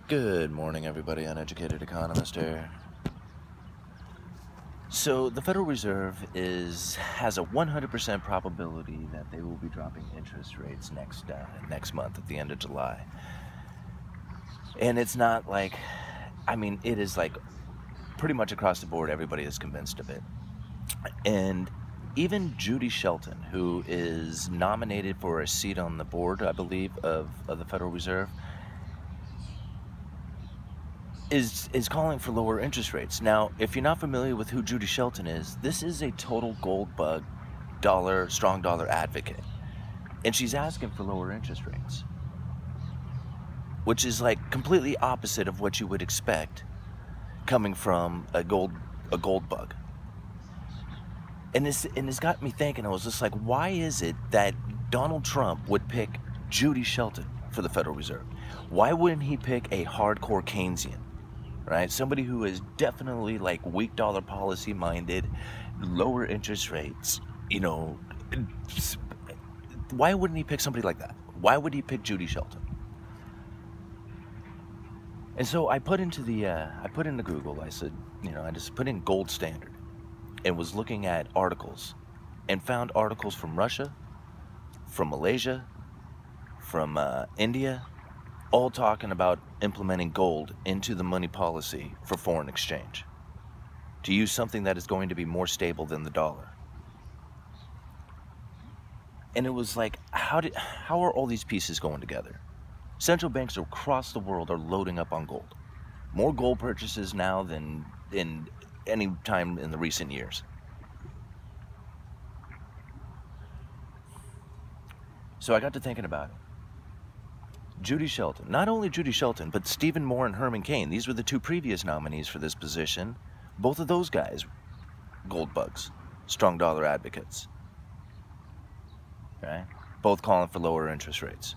Good morning, everybody. Uneducated Economist here. So the Federal Reserve has a 100% probability that they will be dropping interest rates next month at the end of July. And it's not like, it is like pretty much across the board, everybody is convinced of it. And even Judy Shelton, who is nominated for a seat on the board, I believe, of the Federal Reserve, is calling for lower interest rates. Now, if you're not familiar with who Judy Shelton is, this is a total gold bug, strong dollar advocate. And she's asking for lower interest rates, which is like completely opposite of what you would expect coming from a gold bug. And it's got me thinking. I was just like, why is it that Donald Trump would pick Judy Shelton for the Federal Reserve? Why wouldn't he pick a hardcore Keynesian? Right? Somebody who is definitely like weak dollar policy minded, lower interest rates, why wouldn't he pick somebody like that? Why would he pick Judy Shelton? And so I put into Google, I said, I just put in gold standard and was looking at articles and found articles from Russia, from Malaysia, from India, all talking about implementing gold into the money policy for foreign exchange to use something that is going to be more stable than the dollar. And it was like, how are all these pieces going together? Central banks across the world are loading up on gold. More gold purchases now than in any time in the recent years. So I got to thinking about it. Judy Shelton, not only Judy Shelton, but Stephen Moore and Herman Cain. These were the two previous nominees for this position. Both of those guys, gold bugs, strong dollar advocates. Right? Both calling for lower interest rates.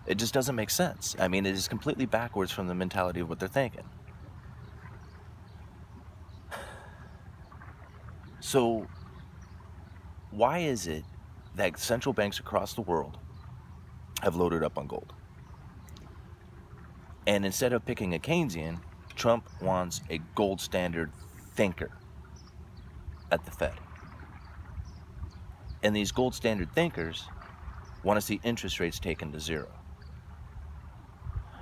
It just doesn't make sense. It is completely backwards from the mentality of what they're thinking. So, why is it that central banks across the world have loaded up on gold? And instead of picking a Keynesian, Trump wants a gold standard thinker at the Fed. And these gold standard thinkers want to see interest rates taken to zero.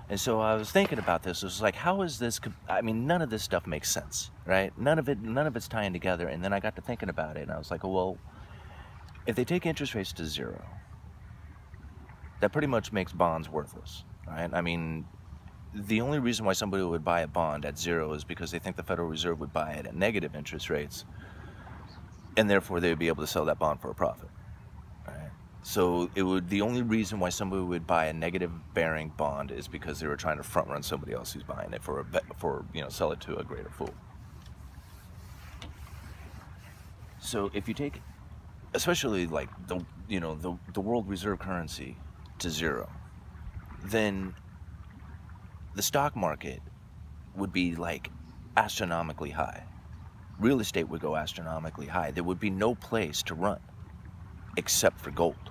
And so I was thinking about this. It was like, how is this? None of this stuff makes sense, right? None of it's tying together. And then I got to thinking about it, and I was like, well, if they take interest rates to zero, that pretty much makes bonds worthless, right? The only reason why somebody would buy a bond at zero is because they think the Federal Reserve would buy it at negative interest rates, and therefore they would be able to sell that bond for a profit. Right? So the only reason why somebody would buy a negative bearing bond is because they were trying to front run somebody else who's buying it sell it to a greater fool. So if you take, especially like the world reserve currency to zero, then the stock market would be like astronomically high. Real estate would go astronomically high. There would be no place to run except for gold.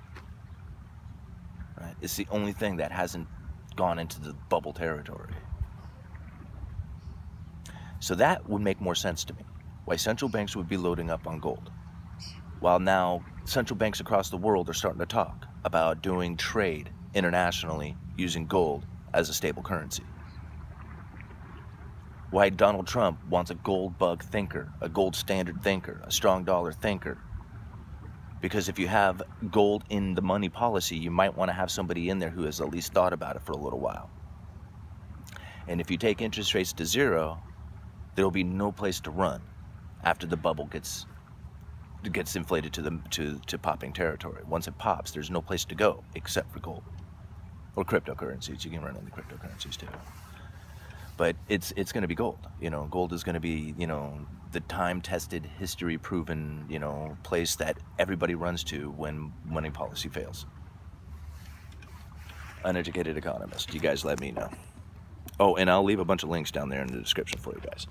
Right? It's the only thing that hasn't gone into the bubble territory. So that would make more sense to me. Why central banks would be loading up on gold. While now central banks across the world are starting to talk about doing trade internationally using gold as a stable currency. Why Donald Trump wants a gold bug thinker, a gold standard thinker, a strong dollar thinker. Because if you have gold in the money policy, you might want to have somebody in there who has at least thought about it for a little while. And if you take interest rates to zero, there will be no place to run after the bubble gets inflated to popping territory. Once it pops, there's no place to go except for gold. Or cryptocurrencies. You can run into cryptocurrencies too. But it's going to be gold. Gold is going to be, the time-tested, history-proven, place that everybody runs to when money policy fails. Uneducated Economist. You guys let me know. Oh, and I'll leave a bunch of links down there in the description for you guys.